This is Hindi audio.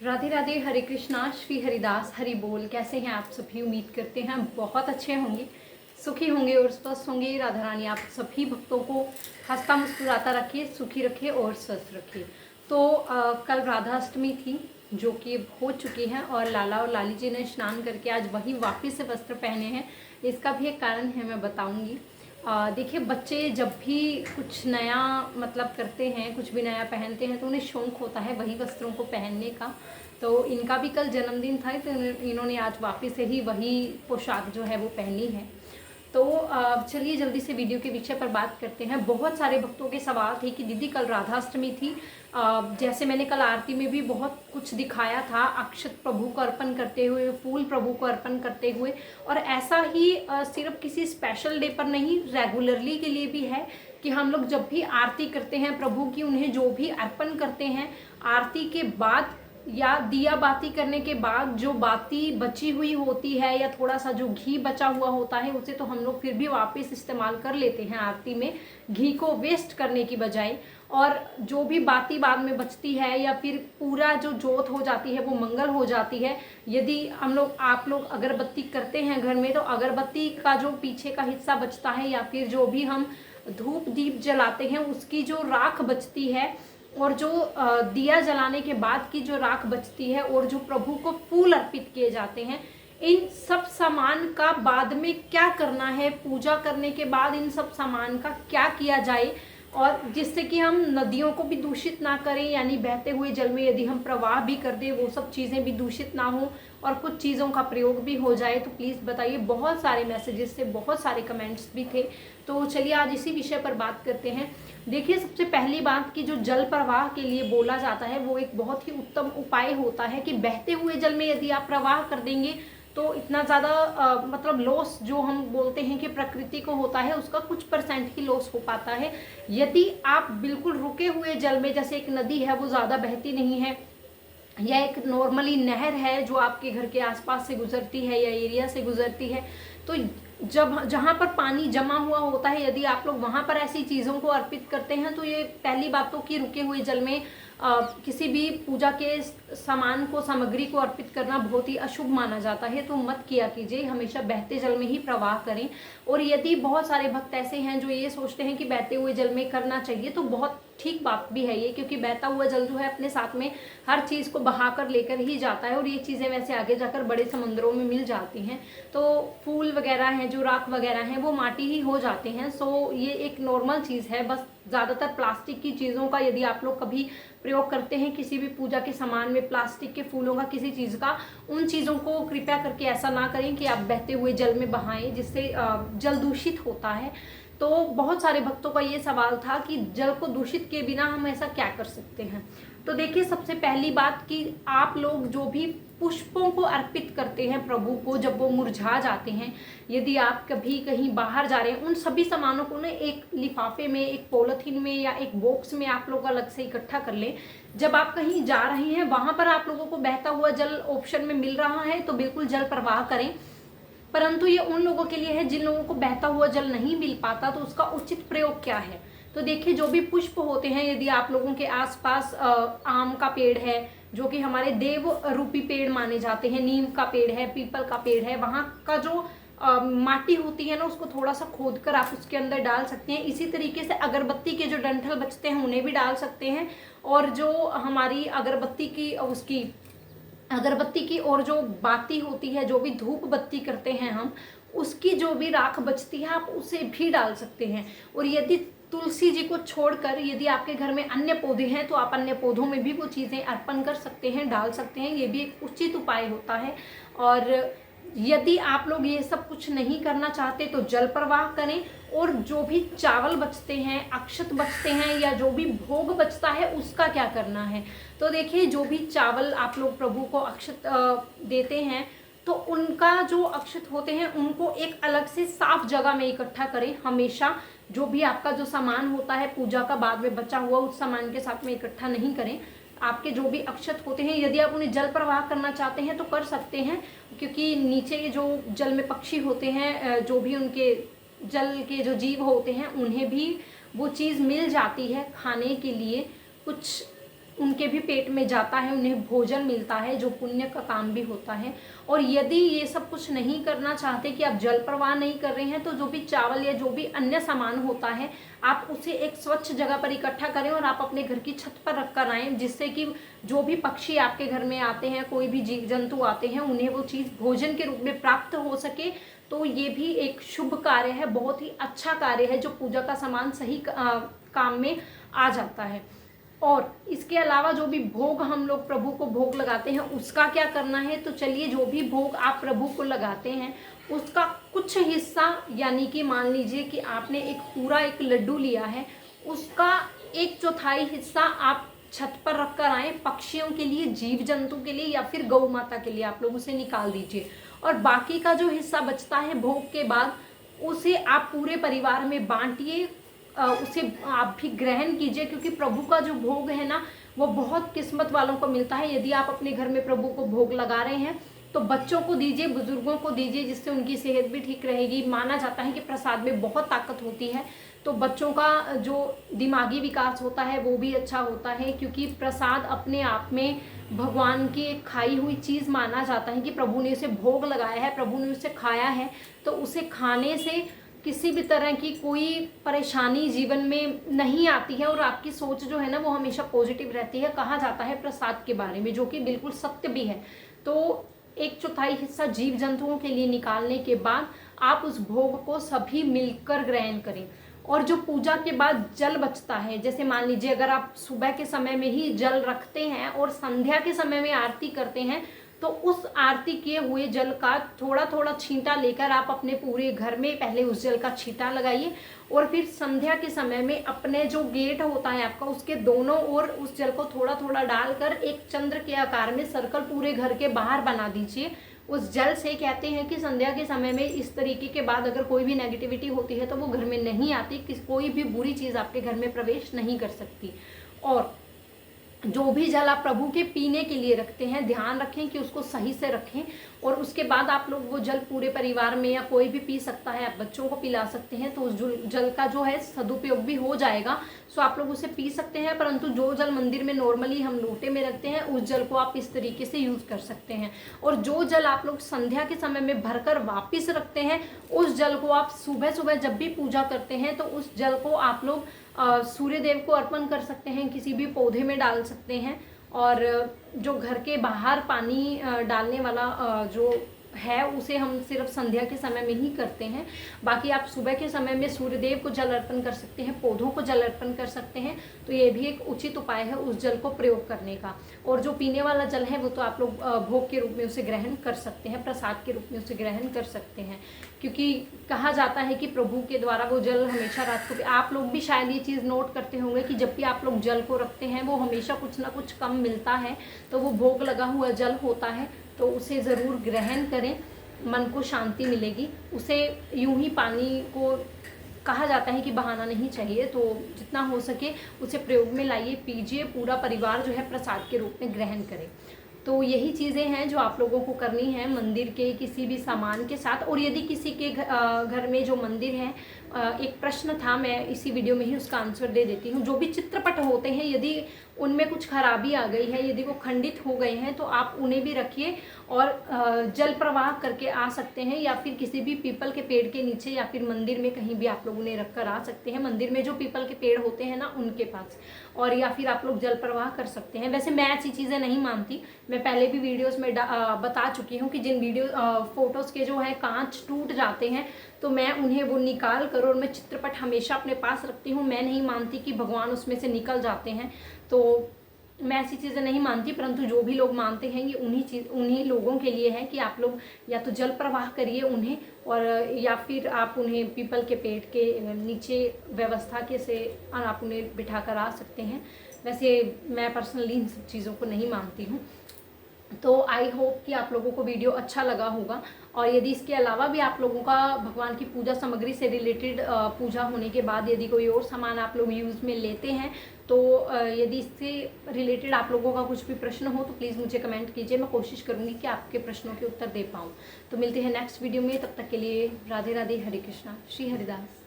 राधे राधे, हरे कृष्णा, श्री हरिदास, हरि बोल। कैसे हैं आप सभी? उम्मीद करते हैं बहुत अच्छे होंगे, सुखी होंगे और स्वस्थ होंगे। राधा रानी आप सभी भक्तों को हंसता मुस्कुराता रखिए, सुखी रखिए और स्वस्थ रखिए। तो कल राधाष्टमी थी जो कि हो चुकी है और लाला और लाली जी ने स्नान करके आज वही वापिस से वस्त्र पहने हैं। इसका भी एक कारण है, मैं बताऊंगी। देखिए, बच्चे जब भी कुछ नया मतलब करते हैं, कुछ भी नया पहनते हैं तो उन्हें शौक होता है वही वस्त्रों को पहनने का। तो इनका भी कल जन्मदिन था तो इन्होंने आज वापस से ही वही पोशाक जो है वो पहनी है। तो चलिए जल्दी से वीडियो के विषय पर बात करते हैं। बहुत सारे भक्तों के सवाल थे कि दीदी कल राधाष्टमी थी, जैसे मैंने कल आरती में भी बहुत कुछ दिखाया था, अक्षत प्रभु को अर्पण करते हुए, फूल प्रभु को अर्पण करते हुए। और ऐसा ही सिर्फ किसी स्पेशल डे पर नहीं, रेगुलरली के लिए भी है कि हम लोग जब भी आरती करते हैं प्रभु की, उन्हें जो भी अर्पण करते हैं आरती के बाद या दिया बाती करने के बाद जो बाती बची हुई होती है या थोड़ा सा जो घी बचा हुआ होता है उसे तो हम लोग फिर भी वापस इस्तेमाल कर लेते हैं आरती में, घी को वेस्ट करने की बजाय। और जो भी बाती बाद में बचती है या फिर पूरा जो जोत हो जाती है वो मंगल हो जाती है। यदि हम लोग आप लोग अगरबत्ती करते हैं घर में तो अगरबत्ती का जो पीछे का हिस्सा बचता है या फिर जो भी हम धूप दीप जलाते हैं उसकी जो राख बचती है और जो दिया जलाने के बाद की जो राख बचती है और जो प्रभु को फूल अर्पित किए जाते हैं, इन सब सामान का बाद में क्या करना है, पूजा करने के बाद इन सब सामान का क्या किया जाए और जिससे कि हम नदियों को भी दूषित ना करें, यानी बहते हुए जल में यदि हम प्रवाह भी कर दें वो सब चीज़ें भी दूषित ना हो और कुछ चीज़ों का प्रयोग भी हो जाए, तो प्लीज़ बताइए। बहुत सारे मैसेजेस थे, बहुत सारे कमेंट्स भी थे, तो चलिए आज इसी विषय पर बात करते हैं। देखिए, सबसे पहली बात कि जो जल प्रवाह के लिए बोला जाता है वो एक बहुत ही उत्तम उपाय होता है कि बहते हुए जल में यदि आप प्रवाह कर देंगे तो इतना ज़्यादा मतलब लॉस जो हम बोलते हैं कि प्रकृति को होता है उसका कुछ परसेंट ही लॉस हो पाता है। यदि आप बिल्कुल रुके हुए जल में, जैसे एक नदी है वो ज़्यादा बहती नहीं है या एक नॉर्मली नहर है जो आपके घर के आसपास से गुजरती है या एरिया से गुजरती है, तो जब जहाँ पर पानी जमा हुआ होता है यदि आप लोग वहाँ पर ऐसी चीज़ों को अर्पित करते हैं तो ये पहली बात तो कि रुके हुए जल में किसी भी पूजा के सामान को, सामग्री को अर्पित करना बहुत ही अशुभ माना जाता है, तो मत किया कीजिए, हमेशा बहते जल में ही प्रवाह करें। और यदि बहुत सारे भक्त ऐसे हैं जो ये सोचते हैं कि बहते हुए जल में करना चाहिए, तो बहुत ठीक बात भी है ये, क्योंकि बहता हुआ जल जो है अपने साथ में हर चीज़ को बहा कर लेकर ही जाता है और ये चीज़ें वैसे आगे जाकर बड़े समुद्रों में मिल जाती हैं। तो फूल वगैरह हैं, जो राख वगैरह हैं, वो माटी ही हो जाते हैं। सो ये एक नॉर्मल चीज़ है। बस ज़्यादातर प्लास्टिक की चीज़ों का यदि आप लोग कभी प्रयोग करते हैं किसी भी पूजा के सामान में, प्लास्टिक के फूलों का, किसी चीज़ का, उन चीज़ों को कृपया करके ऐसा ना करें कि आप बहते हुए जल में बहाएं, जिससे जल दूषित होता है। तो बहुत सारे भक्तों का ये सवाल था कि जल को दूषित किए बिना हम ऐसा क्या कर सकते हैं। तो देखिए, सबसे पहली बात कि आप लोग जो भी पुष्पों को अर्पित करते हैं प्रभु को, जब वो मुरझा जाते हैं, यदि आप कभी कहीं बाहर जा रहे हैं, उन सभी सामानों को ना एक लिफाफे में, एक पॉलिथीन में या एक बॉक्स में आप लोग अलग से इकट्ठा कर लें। जब आप कहीं जा रहे हैं वहां पर आप लोगों को बहता हुआ जल ऑप्शन में मिल रहा है तो बिल्कुल जल प्रवाह करें, परंतु ये उन लोगों के लिए है जिन लोगों को बहता हुआ जल नहीं मिल पाता, तो उसका उचित प्रयोग क्या है। तो देखिए, जो भी पुष्प होते हैं, यदि आप लोगों के आसपास आम का पेड़ है जो कि हमारे देव रूपी पेड़ माने जाते हैं, नीम का पेड़ है, पीपल का पेड़ है, वहाँ का जो माटी होती है ना उसको थोड़ा सा खोद कर आप उसके अंदर डाल सकते हैं। इसी तरीके से अगरबत्ती के जो डंठल बचते हैं उन्हें भी डाल सकते हैं। और जो हमारी अगरबत्ती की और जो बाती होती है, जो भी धूप बत्ती करते हैं हम, उसकी जो भी राख बचती है आप उसे भी डाल सकते हैं। और यदि तुलसी जी को छोड़कर यदि आपके घर में अन्य पौधे हैं तो आप अन्य पौधों में भी वो चीज़ें अर्पण कर सकते हैं, डाल सकते हैं, ये भी एक उचित उपाय होता है। और यदि आप लोग ये सब कुछ नहीं करना चाहते तो जल प्रवाह करें। और जो भी चावल बचते हैं, अक्षत बचते हैं या जो भी भोग बचता है उसका क्या करना है। तो देखिए, जो भी चावल आप लोग प्रभु को अक्षत देते हैं तो उनका जो अक्षत होते हैं उनको एक अलग से साफ जगह में इकट्ठा करें। हमेशा जो भी आपका जो सामान होता है पूजा का बाद में बचा हुआ, उस सामान के साथ में इकट्ठा नहीं करें। आपके जो भी अक्षत होते हैं यदि आप उन्हें जल प्रवाह करना चाहते हैं तो कर सकते हैं, क्योंकि नीचे के जो जल में पक्षी होते हैं, जो भी उनके जल के जो जीव होते हैं, उन्हें भी वो चीज़ मिल जाती है खाने के लिए। कुछ उनके भी पेट में जाता है, उन्हें भोजन मिलता है जो पुण्य का काम भी होता है। और यदि ये सब कुछ नहीं करना चाहते कि आप जल प्रवाह नहीं कर रहे हैं, तो जो भी चावल या जो भी अन्य सामान होता है आप उसे एक स्वच्छ जगह पर इकट्ठा करें और आप अपने घर की छत पर रख कर आएँ, जिससे कि जो भी पक्षी आपके घर में आते हैं, कोई भी जीव जंतु आते हैं, उन्हें वो चीज़ भोजन के रूप में प्राप्त हो सके। तो ये भी एक शुभ कार्य है, बहुत ही अच्छा कार्य है, जो पूजा का सामान सही काम में आ जाता है। और इसके अलावा जो भी भोग हम लोग प्रभु को भोग लगाते हैं उसका क्या करना है, तो चलिए जो भी भोग आप प्रभु को लगाते हैं उसका कुछ हिस्सा, यानी कि मान लीजिए कि आपने एक लड्डू लिया है, उसका 1/4 हिस्सा आप छत पर रख कर आए, पक्षियों के लिए, जीव जंतु के लिए या फिर गौ माता के लिए आप लोग उसे निकाल दीजिए। और बाकी का जो हिस्सा बचता है भोग के बाद, उसे आप पूरे परिवार में बांटिए, उसे आप भी ग्रहण कीजिए, क्योंकि प्रभु का जो भोग है ना वो बहुत किस्मत वालों को मिलता है। यदि आप अपने घर में प्रभु को भोग लगा रहे हैं तो बच्चों को दीजिए, बुजुर्गों को दीजिए, जिससे उनकी सेहत भी ठीक रहेगी। माना जाता है कि प्रसाद में बहुत ताकत होती है, तो बच्चों का जो दिमागी विकास होता है वो भी अच्छा होता है, क्योंकि प्रसाद अपने आप में भगवान की एक खाई हुई चीज़ माना जाता है कि प्रभु ने उसे भोग लगाया है, प्रभु ने उसे खाया है, तो उसे खाने से किसी भी तरह की कोई परेशानी जीवन में नहीं आती है और आपकी सोच जो है ना वो हमेशा पॉजिटिव रहती है, कहा जाता है प्रसाद के बारे में, जो कि बिल्कुल सत्य भी है। तो 1/4 हिस्सा जीव जंतुओं के लिए निकालने के बाद आप उस भोग को सभी मिलकर ग्रहण करें। और जो पूजा के बाद जल बचता है, जैसे मान लीजिए अगर आप सुबह के समय में ही जल रखते हैं और संध्या के समय में आरती करते हैं, तो उस आरती किए हुए जल का थोड़ा थोड़ा छींटा लेकर आप अपने पूरे घर में पहले उस जल का छींटा लगाइए, और फिर संध्या के समय में अपने जो गेट होता है आपका, उसके दोनों ओर उस जल को थोड़ा थोड़ा डालकर एक चंद्र के आकार में सर्कल पूरे घर के बाहर बना दीजिए। उस जल से कहते हैं कि संध्या के समय में इस तरीके के बाद अगर कोई भी नेगेटिविटी होती है तो वो घर में नहीं आती, कोई भी बुरी चीज़ आपके घर में प्रवेश नहीं कर सकती। और जो भी जल आप प्रभु के पीने के लिए रखते हैं, ध्यान रखें कि उसको सही से रखें, और उसके बाद आप लोग वो जल पूरे परिवार में या कोई भी पी सकता है, आप बच्चों को पिला सकते हैं, तो उस जल का जो है सदुपयोग भी हो जाएगा, सो आप लोग उसे पी सकते हैं। परंतु जो जल मंदिर में नॉर्मली हम लोटे में रखते हैं उस जल को आप इस तरीके से यूज़ कर सकते हैं। और जो जल आप लोग संध्या के समय में भरकर वापिस रखते हैं, उस जल को आप सुबह सुबह जब भी पूजा करते हैं तो उस जल को आप लोग सूर्य देव को अर्पण कर सकते हैं, किसी भी पौधे में डाल सकते हैं। और जो घर के बाहर पानी डालने वाला जो है उसे हम सिर्फ संध्या के समय में ही करते हैं। बाकी आप सुबह के समय में सूर्य देव को जल अर्पण कर सकते हैं, पौधों को जल अर्पण कर सकते हैं, तो ये भी एक उचित उपाय है उस जल को प्रयोग करने का। और जो पीने वाला जल है वो तो आप लोग भोग के रूप में उसे ग्रहण कर सकते हैं, प्रसाद के रूप में उसे ग्रहण कर सकते हैं, क्योंकि कहा जाता है कि प्रभु के द्वारा वो जल हमेशा रात को, आप लोग भी शायद ये चीज़ नोट करते होंगे कि जब भी आप लोग जल को रखते हैं वो हमेशा कुछ ना कुछ कम मिलता है, तो वो भोग लगा हुआ जल होता है, तो उसे ज़रूर ग्रहण करें, मन को शांति मिलेगी। उसे यूं ही पानी को कहा जाता है कि बहाना नहीं चाहिए, तो जितना हो सके उसे प्रयोग में लाइए, पीजिए, पूरा परिवार जो है प्रसाद के रूप में ग्रहण करें। तो यही चीज़ें हैं जो आप लोगों को करनी है मंदिर के किसी भी सामान के साथ। और यदि किसी के घर में जो मंदिर है, एक प्रश्न था, मैं इसी वीडियो में ही उसका आंसर दे देती हूँ। जो भी चित्रपट होते हैं यदि उनमें कुछ खराबी आ गई है, यदि वो खंडित हो गए हैं, तो आप उन्हें भी रखिए और जल प्रवाह करके आ सकते हैं, या फिर किसी भी पीपल के पेड़ के नीचे या फिर मंदिर में कहीं भी आप लोग उन्हें रख कर आ सकते हैं। मंदिर में जो पीपल के पेड़ होते हैं ना उनके पास, और या फिर आप लोग जल प्रवाह कर सकते हैं। वैसे मैं ऐसी चीज़ें नहीं मानती, मैं पहले भी वीडियोस में बता चुकी हूँ कि जिन फोटोज़ के जो है कांच टूट जाते हैं तो मैं उन्हें वो निकाल कर, और मैं चित्रपट हमेशा अपने पास रखती हूँ। मैं नहीं मानती कि भगवान उसमें से निकल जाते हैं, तो मैं ऐसी चीज़ें नहीं मानती। परंतु जो भी लोग मानते हैं ये उन्हीं लोगों के लिए है कि आप लोग या तो जल प्रवाह करिए उन्हें, और या फिर आप उन्हें पीपल के पेड़ के नीचे व्यवस्था के से आप उन्हें बिठा कर आ सकते हैं। वैसे मैं पर्सनली इन सब चीज़ों को नहीं मानती हूँ। तो आई होप कि आप लोगों को वीडियो अच्छा लगा होगा। और यदि इसके अलावा भी आप लोगों का भगवान की पूजा सामग्री से रिलेटेड पूजा होने के बाद यदि कोई और सामान आप लोग यूज़ में लेते हैं, तो यदि इससे रिलेटेड आप लोगों का कुछ भी प्रश्न हो तो प्लीज़ मुझे कमेंट कीजिए, मैं कोशिश करूँगी कि आपके प्रश्नों के उत्तर दे पाऊँ। तो मिलते हैं नेक्स्ट वीडियो में, तब तक के लिए राधे राधे, हरे कृष्णा, श्री हरिदास।